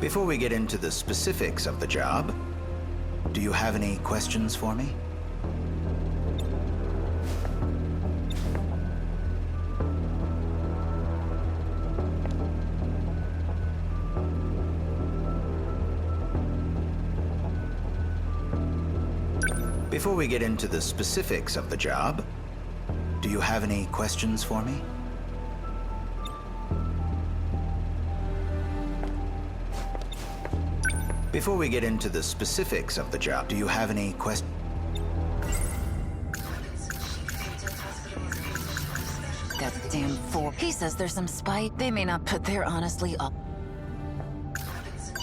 Before we get into the specifics of the job, do you have any questions for me? Before we get into the specifics of the job, do you have any questions for me? Before we get into the specifics of the job, do you have any questions? That damn fool. He says there's some spite. They may not, but they're honestly up.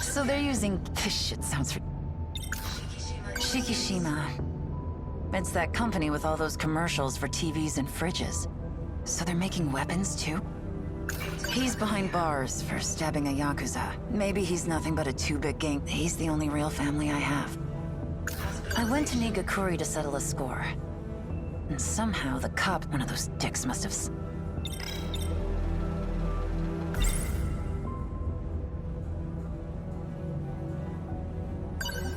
So they're using... This shit sounds... Shikishima. It's that company with all those commercials for TVs and fridges. So they're making weapons too? He's behind bars for stabbing a Yakuza. Maybe he's nothing but a two-bit gang. He's the only real family I have. I went to Nigakuri to settle a score. And somehow the cop, one of those dicks, must have...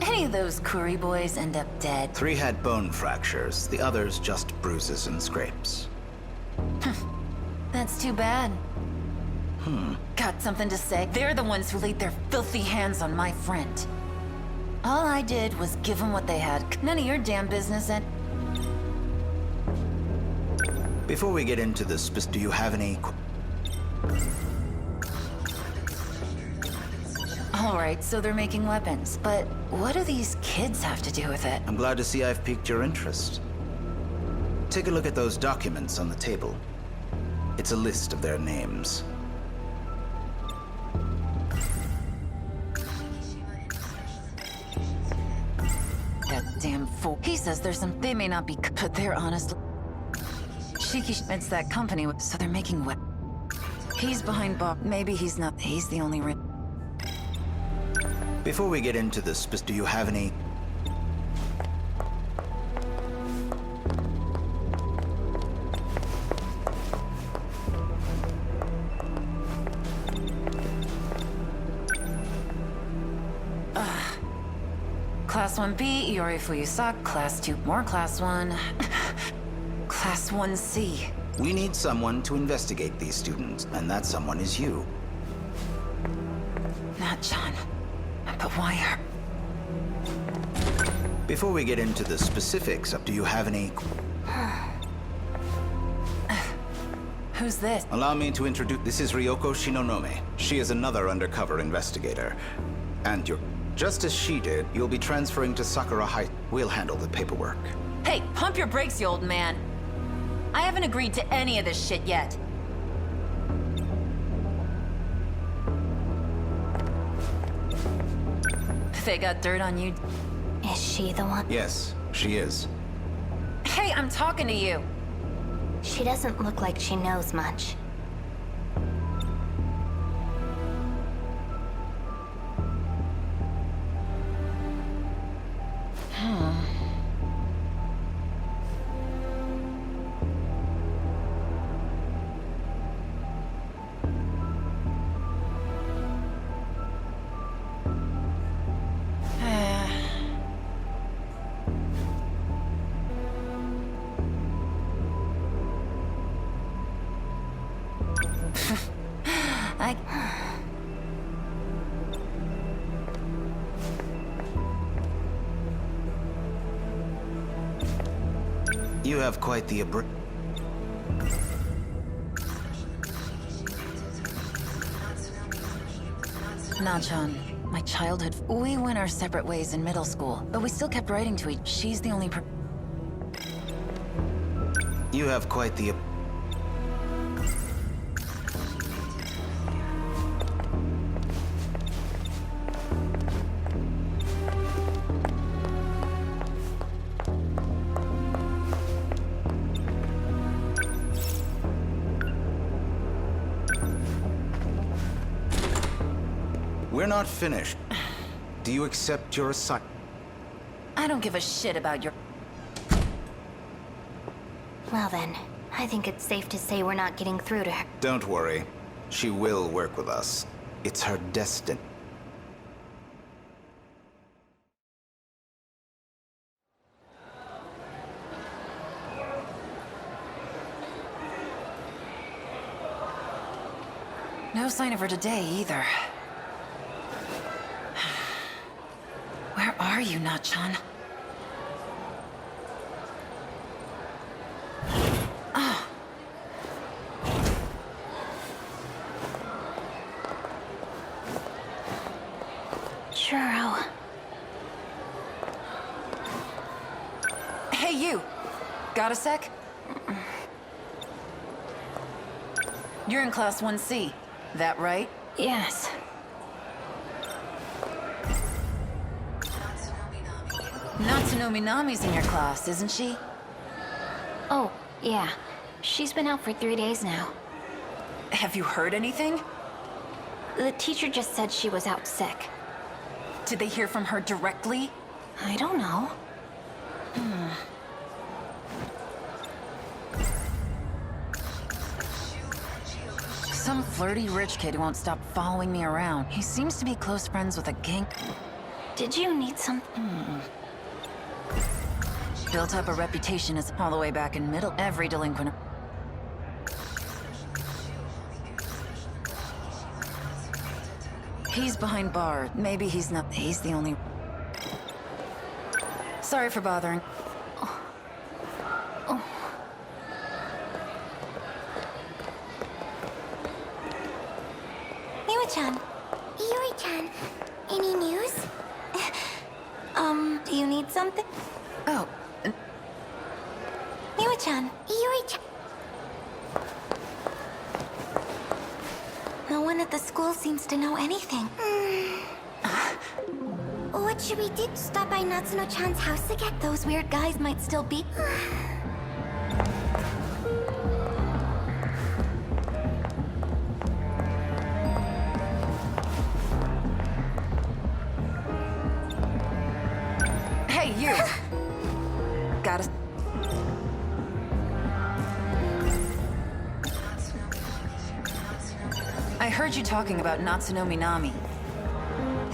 Any of those Kuri boys end up dead? 3 had bone fractures, the others just bruises and scrapes. That's too bad. Got something to say? They're the ones who laid their filthy hands on my friend. All I did was give them what they had. None of your damn business, and... Before we get into the do you have any... Alright, so they're making weapons. But what do these kids have to do with it? I'm glad to see I've piqued your interest. Take a look at those documents on the table. It's a list of their names. That damn fool. He says there's some... They may not be... But they're honestly... It's that company, so they're making weapons. He's behind bar. Maybe he's not... He's the only... Before we get into the do you have any... Class 1B, Iori Fuyusaka. Class 2, more Class 1. Class 1C. We need someone to investigate these students, and that someone is you. Not John. But why her? Before we get into the specifics of do you have any... Who's this? Allow me to introduce... This is Ryoko Shinonome. She is another undercover investigator. And you're... Just as she did, you'll be transferring to Sakura High. We'll handle the paperwork. Hey, pump your brakes, you old man. I haven't agreed to any of this shit yet. They got dirt on you. Is she the one? Yes, she is. Hey, I'm talking to you. She doesn't look like she knows much. You have quite the Nachan, my childhood. We went our separate ways in middle school, but we still kept writing to each. She's the only You have quite the We're not finished. Do you accept your assignment? I don't give a shit about your... Well then, I think it's safe to say we're not getting through to her. Don't worry. She will work with us. It's her destiny. sign of her today, either. Where are you, Nachan? Oh. Churro. Hey, you! Got a sec? You're in Class 1C, that right? Yes. Natsuno Minami's in your class, isn't she? Oh, yeah. She's been out for 3 days now. Have you heard anything? The teacher just said she was out sick. Did they hear from her directly? I don't know. Some flirty rich kid who won't stop following me around. He seems to be close friends with a gang. Did you need something? Built up a reputation as all the way back in middle. Every delinquent. He's behind bars. Maybe he's not. He's the only. Sorry for bothering. Miwa-chan. Iori-chan. Any news? Do you need something? Oh, Miwa-chan. Iori-chan. No one at the school seems to know anything. What should we do? Stop by Natsuno-chan's house again? Those weird guys might still be... hey, you! Got a... I heard you talking about Natsuno Minami.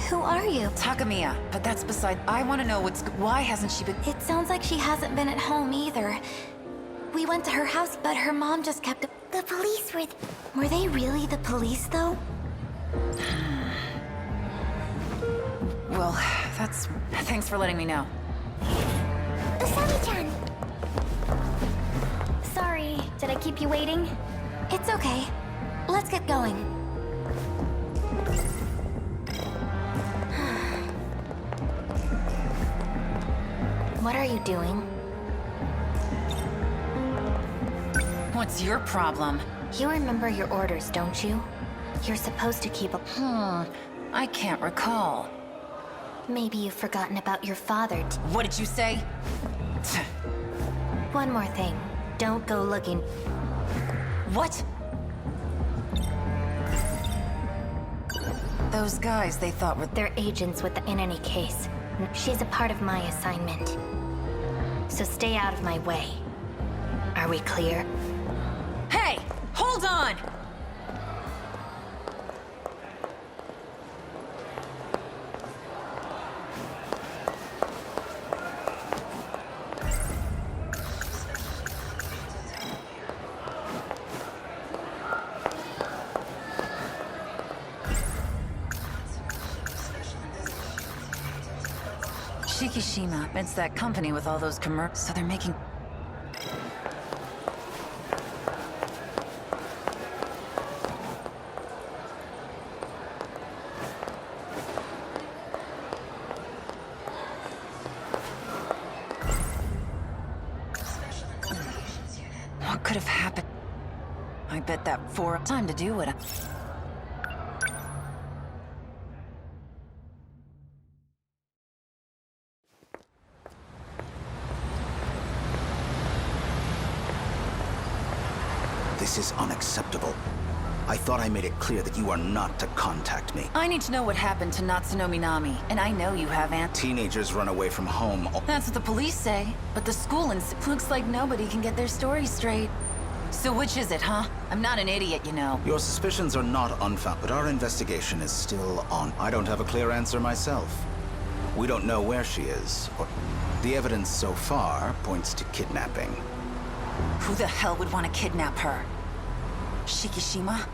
Who are you? Takamiya, but that's beside... I want to know why hasn't she been... It sounds like she hasn't been at home either. We went to her house, but her mom just kept... The police were... Were they really the police, though? Well, that's... Thanks for letting me know. Usami-chan! Sorry, did I keep you waiting? It's okay. Let's get going. What are you doing? What's your problem? You remember your orders, don't you? You're supposed to keep a... I can't recall. Maybe you've forgotten about your father. What did you say? One more thing. Don't go looking... What? Those guys they thought were... They're agents in any case. She's a part of my assignment. So stay out of my way. Are we clear? Hey! Hold on! Shikishima, it's that company with all those so they're making... What could have happened? I bet that time to do what I... This is unacceptable. I thought I made it clear that you are not to contact me. I need to know what happened to Natsuno Minami, and I know you have, Teenagers run away from home. That's what the police say, but the school looks like nobody can get their story straight. So which is it, huh? I'm not an idiot, you know. Your suspicions are not unfounded, but our investigation is still on. I don't have a clear answer myself. We don't know where she is. The evidence so far points to kidnapping. Who the hell would want to kidnap her? Shikishima?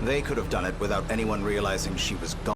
They could have done it without anyone realizing she was gone.